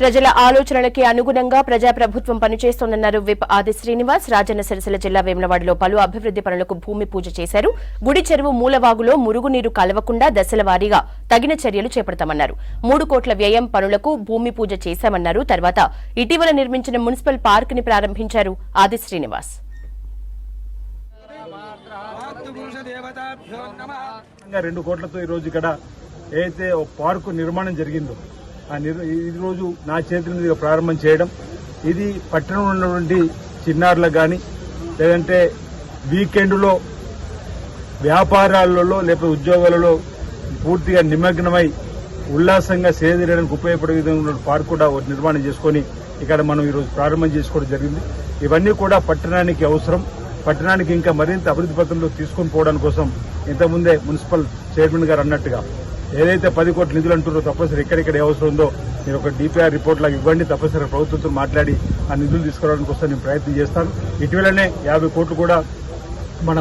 ప్రజల ఆలోచనలకి అనుగుణంగా ప్రజాప్రభుత్వం పనిచేస్తోందన్నారు విప్ ఆది శ్రీనివాస్. రాజన్న సిరిసిల్ల జిల్లా వేములవాడలో పలు అభివృద్ది పనులకు భూమి పూజ చేశారు. గుడి చెరువు మూలవాగులో మురుగునీరు కలవకుండా దశల వారీగా తగిన చర్యలు చేపడతామన్నారు. 3 కోట్ల వ్యయం పనులకు భూమి పూజ చేశామన్నారు. తర్వాత ఇటీవల నిర్మించిన మున్సిపల్ పార్క్ ని ప్రారంభించారు ఆది శ్రీనివాస్. 2 కోట్లతో ఈ రోజు ఇక్కడ ఏదైతే పార్కు నిర్మాణం జరిగిందో ఈ రోజు నా చేతుల మీదుగా ప్రారంభం చేయడం, ఇది పట్టణంలో ఉన్నటువంటి చిన్నారులకు కానీ లేదంటే వీకెండ్లో వ్యాపారాలలో లేకపోతే ఉద్యోగాలలో పూర్తిగా నిమగ్నమై ఉల్లాసంగా సేదీయడానికి ఉపయోగపడే విధంగా ఉన్న పార్కు కూడా నిర్మాణం చేసుకుని ఇక్కడ మనం ఈరోజు ప్రారంభం చేసుకోవడం జరిగింది. ఇవన్నీ కూడా పట్టణానికి అవసరం. పట్టణానికి ఇంకా మరింత అభివృద్ధి పథంలో తీసుకొని పోవడం కోసం ఇంతకుముందే మున్సిపల్ చైర్మన్ గారు అన్నట్టుగా ఏదైతే 10 కోట్ల నిధులు అంటున్నారో తప్పనిసరి ఎక్కడెక్కడ అవసరం ఉందో మీరు ఒక డిపిఆర్ రిపోర్ట్ లాగా ఇవ్వండి. తప్పనిసరి ప్రభుత్వంతో మాట్లాడి ఆ నిధులు తీసుకురావడానికి కోసం నేను ప్రయత్నం చేస్తాను. ఇటీవలనే 50 కోట్లు కూడా మన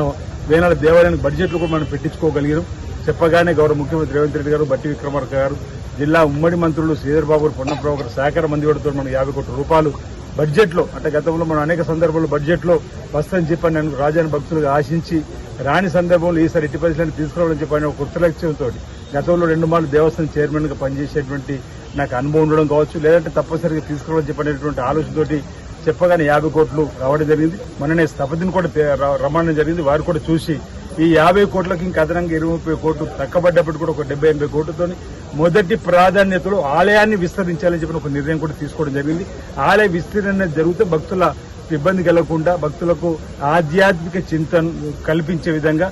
వేనాల దేవాలయానికి బడ్జెట్లు కూడా మనం పెట్టించుకోగలిగాం. చెప్పగానే గౌరవ ముఖ్యమంత్రి రేవంత్ రెడ్డి గారు, బట్టి విక్రమార్క గారు, జిల్లా ఉమ్మడి మంత్రులు శ్రీధర్ బాబు, పొన్నం ప్రభాకర్ సహకార మంత్రివర్గంతో మనం 50 కోట్ల రూపాయలు బడ్జెట్లో, అంటే గతంలో మనం అనేక సందర్భాల్లో బడ్జెట్లో వస్తుందని చెప్పని నేను రాజాని భక్తులుగా ఆశించి రాని సందర్భంలో ఈసారి ఎట్టి పరిస్థితులను తీసుకురావాలని చెప్పని ఒక కొత్త లక్ష్యంతో గతంలో 2 మార్లు దేవస్థానం చైర్మన్ గా పనిచేసేటువంటి నాకు అనుభవం ఉండడం కావచ్చు, లేదంటే తప్పనిసరిగా తీసుకురావాలని చెప్పనేటువంటి ఆలోచనతోటి చెప్పగానే 50 కోట్లు రావడం జరిగింది. మొన్ననే స్థపతిని కూడా రమ్మడం జరిగింది. వారు కూడా చూసి ఈ 50 కోట్లకి ఇంకా అదనంగా 20-30 కోట్లు తక్కబడ్డప్పటికి కూడా ఒక 70-80 కోట్లతో మొదటి ప్రాధాన్యతలో ఆలయాన్ని విస్తరించాలని చెప్పిన ఒక నిర్ణయం కూడా తీసుకోవడం జరిగింది. ఆలయ విస్తరణ జరిగితే భక్తుల ఇబ్బంది కలగకుండా భక్తులకు ఆధ్యాత్మిక చింతన కల్పించే విధంగా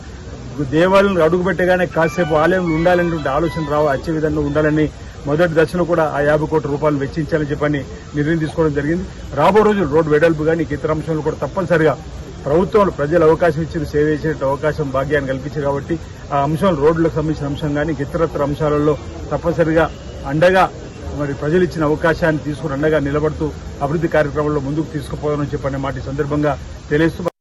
దేవాలయం అడుగుపెట్టగానే కాసేపు ఆలయంలో ఉండాలనేటువంటి ఆలోచన వచ్చే విధంగా ఉండాలని మొదటి దశలో కూడా ఆ 50 కోట్ల రూపాయలు వెచ్చించాలని చెప్పని నిర్ణయం తీసుకోవడం జరిగింది. రాబో రోజులు రోడ్డు వెడల్పు కానీ ఇతర అంశాలు కూడా తప్పనిసరిగా ప్రభుత్వంలో ప్రజలు అవకాశం ఇచ్చిన సేవ చేసే అవకాశం భాగ్యాన్ని కల్పించారు కాబట్టి ఆ అంశాలు రోడ్లకు సంబంధించిన అంశం కానీ ఇతరత్ర అంశాలలో తప్పనిసరిగా అండగా మరి ప్రజలు ఇచ్చిన అవకాశాన్ని తీసుకుని అండగా నిలబడుతూ అభివృద్ధి కార్యక్రమంలో ముందుకు తీసుకుపోవాలని చెప్పనే మాట ఈ సందర్భంగా తెలియజేస్తూ